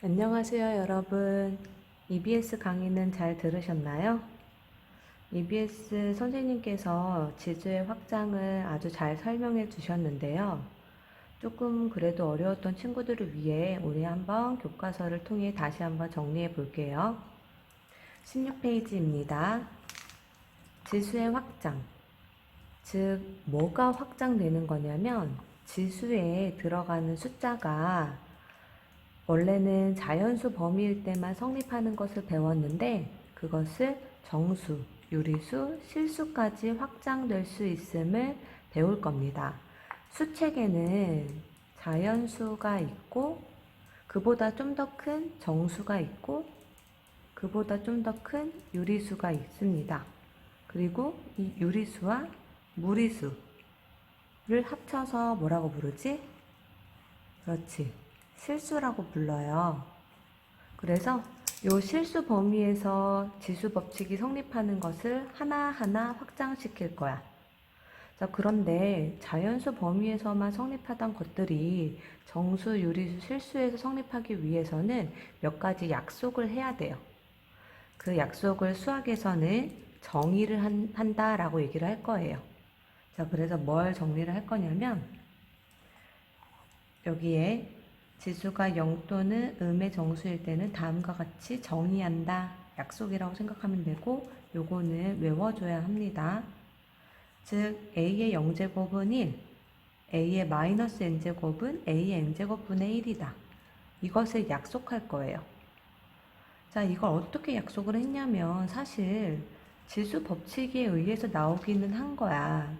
안녕하세요, 여러분. EBS 강의는 잘 들으셨나요? EBS 선생님께서 지수의 확장을 아주 잘 설명해 주셨는데요. 조금 그래도 어려웠던 친구들을 위해 우리 한번 교과서를 통해 다시 한번 정리해 볼게요. 16페이지입니다. 지수의 확장. 즉, 뭐가 확장되는 거냐면 지수에 들어가는 숫자가 원래는 자연수 범위일 때만 성립하는 것을 배웠는데 그것을 정수, 유리수, 실수까지 확장될 수 있음을 배울 겁니다. 수책에는 자연수가 있고 그보다 좀 더 큰 정수가 있고 그보다 좀 더 큰 유리수가 있습니다. 그리고 이 유리수와 무리수를 합쳐서 뭐라고 부르지? 그렇지. 실수라고 불러요. 그래서 이 실수 범위에서 지수 법칙이 성립하는 것을 하나하나 확장시킬 거야. 자, 그런데 자연수 범위에서만 성립하던 것들이 정수, 유리수, 실수에서 성립하기 위해서는 몇 가지 약속을 해야 돼요. 그 약속을 수학에서는 정의를 한다라고 얘기를 할 거예요. 자, 그래서 뭘 정리를 할 거냐면 여기에 지수가 0 또는 음의 정수일 때는 다음과 같이 정의한다. 약속이라고 생각하면 되고 요거는 외워줘야 합니다. 즉 a의 0제곱은 1, a의 마이너스 n제곱은 a의 n제곱분의 1이다. 이것을 약속할 거예요. 자, 이걸 어떻게 약속을 했냐면 사실 지수 법칙에 의해서 나오기는 한 거야.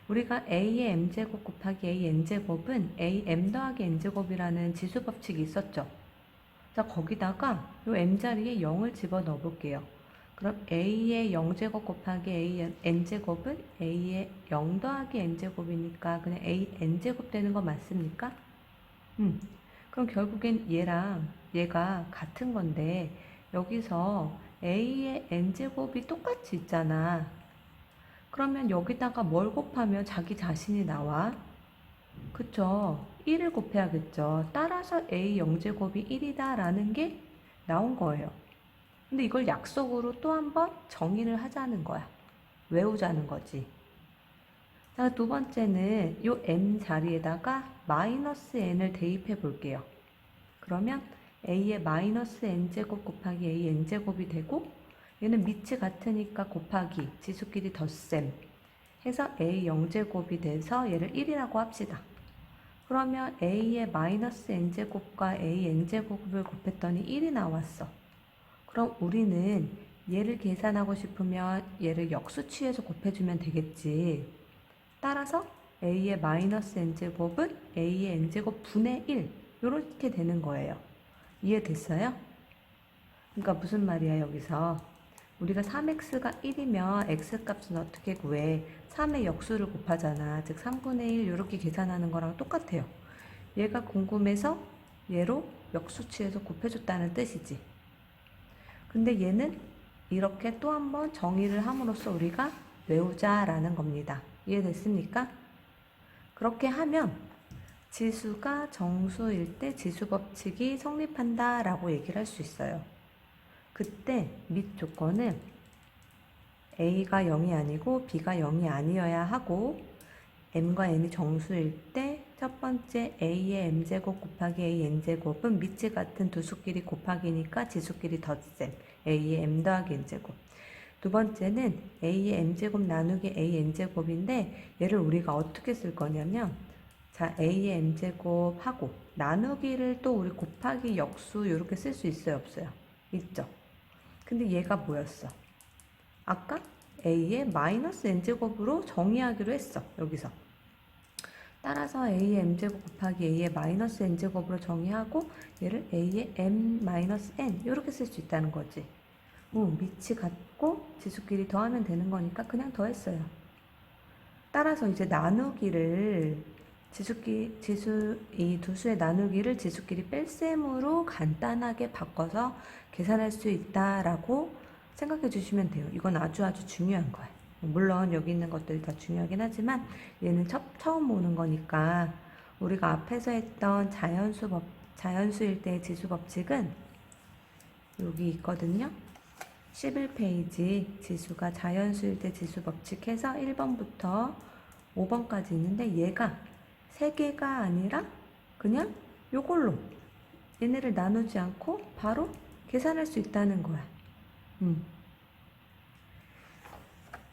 우리가 a의 m제곱 곱하기 a n제곱은 a m 더하기 n제곱이라는 지수 법칙이 있었죠. 자, 거기다가 요 m 자리에 0을 집어넣어 볼게요. 그럼 a의 0제곱 곱하기 a n제곱은 a의 0 더하기 n제곱이니까 그냥 a n제곱 되는 거 맞습니까? 그럼 결국엔 얘랑 얘가 같은 건데 여기서 a의 n제곱이 똑같이 있잖아. 그러면 여기다가 뭘 곱하면 자기 자신이 나와? 그쵸? 1을 곱해야겠죠. 따라서 a 0제곱이 1이다 라는 게 나온 거예요. 근데 이걸 약속으로 또 한 번 정의를 하자는 거야. 외우자는 거지. 자, 두 번째는 요 m 자리에다가 마이너스 n을 대입해 볼게요. 그러면 a의 마이너스 n제곱 곱하기 a n제곱이 되고 얘는 밑이 같으니까 곱하기 지수끼리 덧셈 해서 a 0제곱이 돼서 얘를 1이라고 합시다. 그러면 a의 마이너스 n제곱과 a n제곱을 곱했더니 1이 나왔어. 그럼 우리는 얘를 계산하고 싶으면 얘를 역수치해서 곱해주면 되겠지. 따라서 a의 마이너스 n제곱은 a의 n제곱 분의 1 이렇게 되는 거예요. 이해됐어요? 그러니까 무슨 말이야 여기서 우리가 3x가 1이면 x값은 어떻게 구해? 3의 역수를 곱하잖아. 즉 3분의 1 이렇게 계산하는 거랑 똑같아요. 얘가 궁금해서 얘로 역수치해서 곱해줬다는 뜻이지. 근데 얘는 이렇게 또 한 번 정의를 함으로써 우리가 외우자라는 겁니다. 이해됐습니까? 그렇게 하면 지수가 정수일 때 지수 법칙이 성립한다 라고 얘기를 할 수 있어요. 그때 밑 조건은 a가 0이 아니고 b가 0이 아니어야 하고 m과 n이 정수일 때 첫 번째 a의 m제곱 곱하기 a n제곱은 밑이 같은 두 수끼리 곱하기니까 지수끼리 덧셈 a의 m 더하기 n제곱. 두 번째는 a의 m제곱 나누기 a n제곱인데 얘를 우리가 어떻게 쓸 거냐면 자 a의 m제곱 하고 나누기를 또 우리 곱하기 역수 이렇게 쓸 수 있어요 없어요? 있죠. 근데 얘가 뭐였어? 아까 a의 마이너스 n제곱으로 정의하기로 했어. 여기서. 따라서 a의 m제곱 곱하기 a의 마이너스 n제곱으로 정의하고 얘를 a의 m 마이너스 n 이렇게 쓸 수 있다는 거지. 밑이 같고 지수끼리 더하면 되는 거니까 그냥 더했어요. 따라서 이제 나누기를 이 두 수의 나누기를 지수끼리 뺄셈으로 간단하게 바꿔서 계산할 수 있다라고 생각해 주시면 돼요. 이건 아주 중요한 거예요. 물론 여기 있는 것들이 다 중요하긴 하지만 얘는 처음 보는 거니까 우리가 앞에서 했던 자연수일 때의 지수 법칙은 여기 있거든요. 11페이지 지수가 자연수일 때 지수 법칙해서 1번부터 5번까지 있는데 얘가 3개가 아니라 그냥 요걸로 얘네를 나누지 않고 바로 계산할 수 있다는 거야.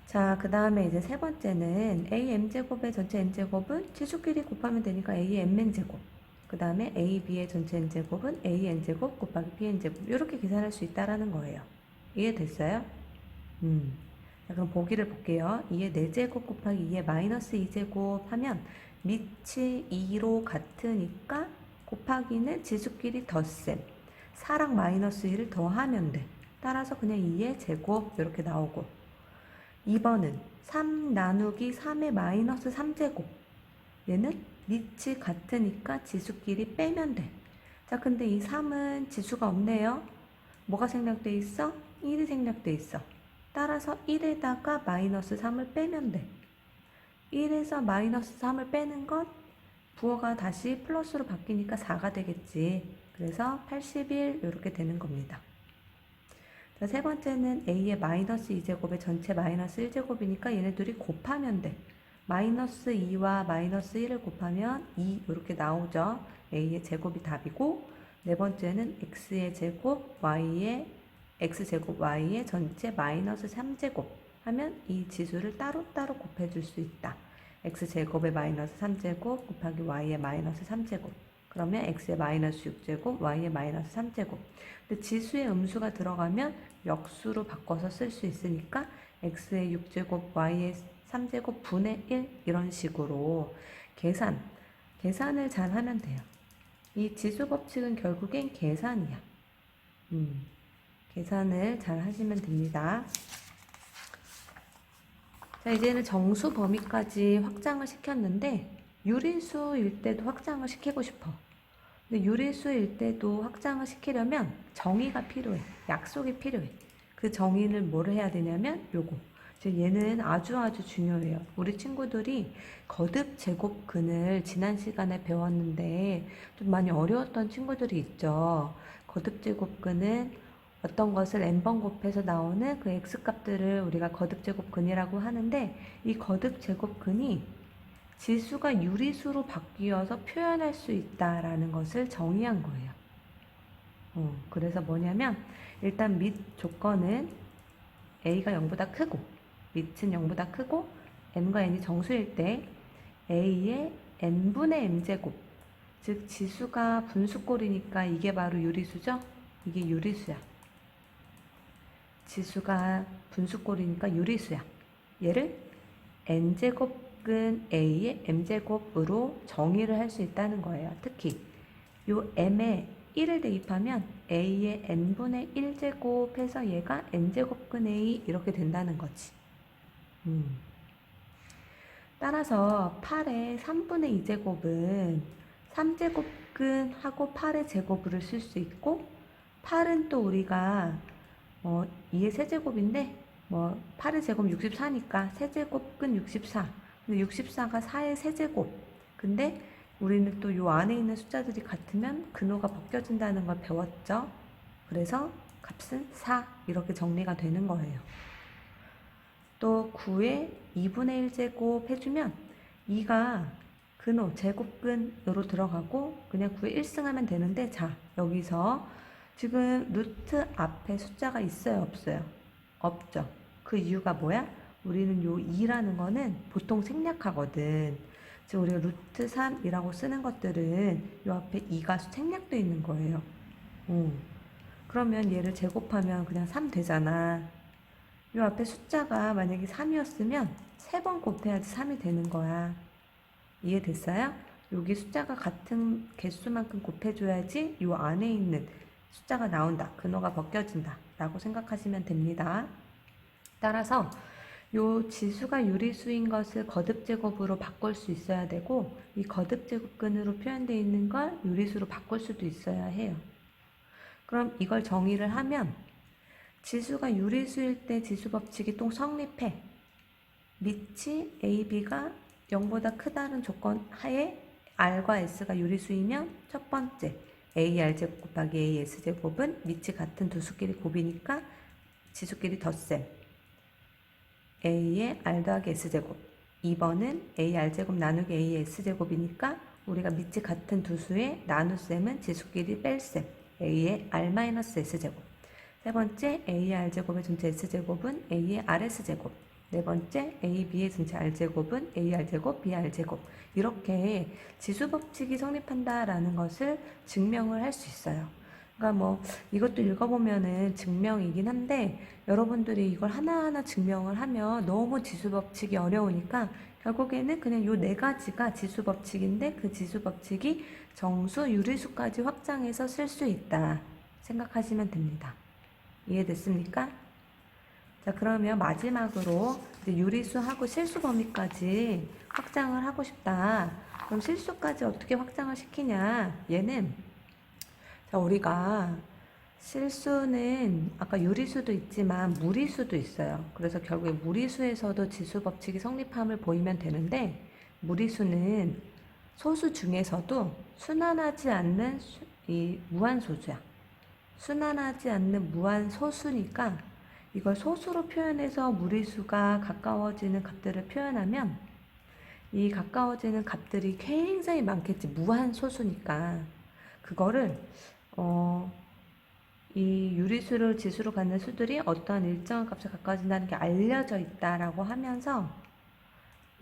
자, 그 다음에 이제 세 번째는 AM제곱의 전체 N제곱은 지수끼리 곱하면 되니까 AMN제곱. 그 다음에 AB의 전체 N제곱은 AN제곱 곱하기 BN제곱. 이렇게 계산할 수 있다라는 거예요. 이해됐어요? 자, 그럼 보기를 볼게요. 2의 4제곱 곱하기 2의 마이너스 2제곱 하면 밑이 2로 같으니까 곱하기는 지수끼리 덧셈. 4랑 마이너스 1을 더하면 돼. 따라서 그냥 2의 제곱 이렇게 나오고 2번은 3 나누기 3의 마이너스 3제곱. 얘는 밑이 같으니까 지수끼리 빼면 돼. 자, 근데 이 3은 지수가 없네요. 뭐가 생략돼 있어? 1이 생략돼 있어. 따라서 1에다가 마이너스 3을 빼면 돼. 1에서 마이너스 3을 빼는 건 부호가 다시 플러스로 바뀌니까 4가 되겠지. 그래서 81 이렇게 되는 겁니다. 자, 세 번째는 A의 마이너스 2제곱의 전체 마이너스 1제곱이니까 얘네 둘이 곱하면 돼. 마이너스 2와 마이너스 1을 곱하면 2 이렇게 나오죠. A의 제곱이 답이고 네 번째는 X의 제곱, Y의 X제곱, Y의 전체 마이너스 3제곱 하면 이 지수를 따로따로 곱해줄 수 있다. X제곱의 마이너스 3제곱 곱하기 Y의 마이너스 3제곱. 그러면 X의 마이너스 6제곱, Y의 마이너스 3제곱. 근데 지수의 음수가 들어가면 역수로 바꿔서 쓸 수 있으니까 X의 6제곱, Y의 3제곱 분의 1 이런 식으로 계산을 잘 하면 돼요. 이 지수 법칙은 결국엔 계산이야. 계산을 잘 하시면 됩니다. 자, 이제는 정수 범위까지 확장을 시켰는데 유리수일 때도 확장을 시키고 싶어. 근데 유리수일 때도 확장을 시키려면 정의가 필요해. 약속이 필요해. 그 정의를 뭘 해야 되냐면 요거. 얘는 아주 중요해요. 우리 친구들이 거듭 제곱근을 지난 시간에 배웠는데 좀 많이 어려웠던 친구들이 있죠. 거듭 제곱근은 어떤 것을 n번 곱해서 나오는 그 x값들을 우리가 거듭 제곱근이라고 하는데 이 거듭 제곱근이 지수가 유리수로 바뀌어서 표현할 수 있다라는 것을 정의한 거예요. 그래서 뭐냐면 일단 밑 조건은 a가 0보다 크고 밑은 0보다 크고 n과 n이 정수일 때 a의 n분의 m제곱, 즉 지수가 분수꼴이니까 이게 바로 유리수죠? 이게 유리수야. 지수가 분수꼴이니까 유리수야. 얘를 n제곱근 a의 m제곱으로 정의를 할 수 있다는 거예요. 특히 요 m에 1을 대입하면 a의 n분의 1제곱 해서 얘가 n제곱근 a 이렇게 된다는 거지. 따라서 8의 3분의 2제곱은 3제곱근 하고 8의 제곱으로 쓸 수 있고 8은 또 우리가 2의 세제곱인데 8의 제곱 64니까 세제곱근 64. 근데 64가 4의 세제곱. 근데 우리는 또 요 안에 있는 숫자들이 같으면 근호가 벗겨진다는 걸 배웠죠. 그래서 값은 4 이렇게 정리가 되는 거예요. 또 9의 2분의 1제곱 해주면 2가 근호 제곱근으로 들어가고 그냥 9의 1승 하면 되는데 자 여기서 지금 루트 앞에 숫자가 있어요 없어요? 없죠. 그 이유가 뭐야? 우리는 요 2라는 거는 보통 생략하거든. 즉 우리가 루트 3이라고 쓰는 것들은 요 앞에 2가 생략되어 있는 거예요. 그러면 얘를 제곱하면 그냥 3 되잖아. 요 앞에 숫자가 만약에 3이었으면 3번 곱해야지 3이 되는 거야. 이해됐어요? 여기 숫자가 같은 개수만큼 곱해줘야지 요 안에 있는 숫자가 나온다. 근호가 벗겨진다. 라고 생각하시면 됩니다. 따라서 요 지수가 유리수인 것을 거듭제곱으로 바꿀 수 있어야 되고 이 거듭제곱근으로 표현되어 있는 걸 유리수로 바꿀 수도 있어야 해요. 그럼 이걸 정의를 하면 지수가 유리수일 때 지수 법칙이 또 성립해. 밑이 AB가 0보다 크다는 조건 하에 R과 S가 유리수이면 첫 번째 AR제곱 곱하기 AS제곱은 밑이 같은 두 수끼리 곱이니까 지수끼리 덧셈. A의 R 더하기 S제곱. 2번은 AR제곱 나누기 AS제곱이니까 우리가 밑이 같은 두 수의 나눗셈은 지수끼리 뺄셈. A의 R-S제곱. 세 번째, AR제곱의 전체 S제곱은 A의 RS제곱. 네 번째, AB의 전체 R제곱은 AR제곱, BR제곱. 이렇게 지수법칙이 성립한다라는 것을 증명을 할 수 있어요. 그러니까 뭐 이것도 읽어보면은 증명이긴 한데 여러분들이 이걸 하나하나 증명을 하면 너무 지수법칙이 어려우니까 결국에는 그냥 요 네 가지가 지수법칙인데 그 지수법칙이 정수, 유리수까지 확장해서 쓸 수 있다 생각하시면 됩니다. 이해됐습니까? 자, 그러면 마지막으로 이제 유리수하고 실수 범위까지 확장을 하고 싶다. 그럼 실수까지 어떻게 확장을 시키냐? 얘는 자, 우리가 실수는 아까 유리수도 있지만 무리수도 있어요. 그래서 결국에 무리수에서도 지수 법칙이 성립함을 보이면 되는데 무리수는 소수 중에서도 순환하지 않는 이 무한소수야. 순환하지 않는 무한소수니까 이걸 소수로 표현해서 무리수가 가까워지는 값들을 표현하면 이 가까워지는 값들이 굉장히 많겠지. 무한소수니까. 그거를 이 유리수를 지수로 갖는 수들이 어떠한 일정한 값에 가까워진다는 게 알려져 있다라고 하면서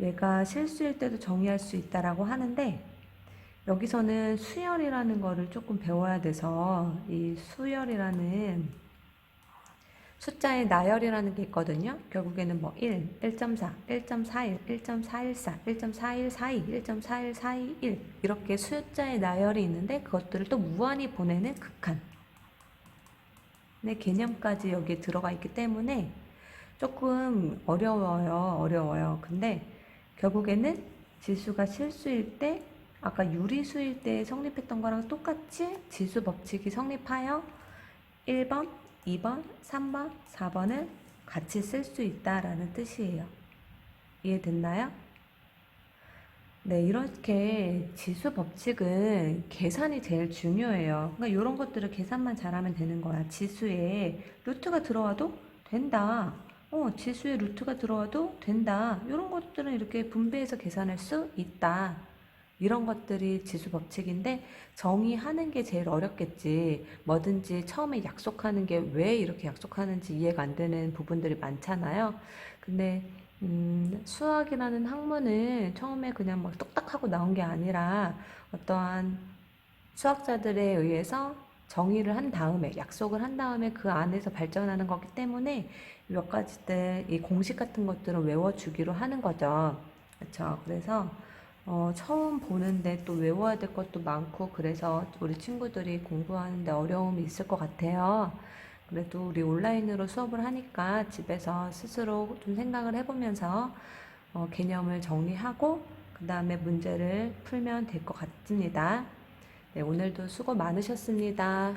얘가 실수일 때도 정의할 수 있다라고 하는데 여기서는 수열이라는 거를 조금 배워야 돼서 이 수열이라는 숫자의 나열이라는 게 있거든요. 결국에는 뭐 1, 1.4, 1.41, 1.414, 1.4142, 1.41421 이렇게 숫자의 나열이 있는데 그것들을 또 무한히 보내는 극한의 개념까지 여기에 들어가 있기 때문에 조금 어려워요. 근데 결국에는 지수가 실수일 때 아까 유리수일 때 성립했던 거랑 똑같이 지수 법칙이 성립하여 1번, 2번, 3번, 4번을 같이 쓸 수 있다라는 뜻이에요. 이해됐나요? 네, 이렇게 지수 법칙은 계산이 제일 중요해요. 그러니까 이런 것들을 계산만 잘하면 되는 거야. 지수에 루트가 들어와도 된다. 지수에 루트가 들어와도 된다. 이런 것들은 이렇게 분배해서 계산할 수 있다. 이런 것들이 지수 법칙인데 정의하는 게 제일 어렵겠지. 뭐든지 처음에 약속하는 게 왜 이렇게 약속하는지 이해가 안 되는 부분들이 많잖아요. 근데 수학이라는 학문은 처음에 그냥 막 똑딱하고 나온 게 아니라 어떠한 수학자들에 의해서 정의를 한 다음에 약속을 한 다음에 그 안에서 발전하는 거기 때문에 몇 가지들 이 공식 같은 것들은 외워주기로 하는 거죠. 그렇죠. 그래서 처음 보는데 또 외워야 될 것도 많고 그래서 우리 친구들이 공부하는데 어려움이 있을 것 같아요. 그래도 우리 온라인으로 수업을 하니까 집에서 스스로 좀 생각을 해보면서 개념을 정리하고 그 다음에 문제를 풀면 될 것 같습니다. 네, 오늘도 수고 많으셨습니다.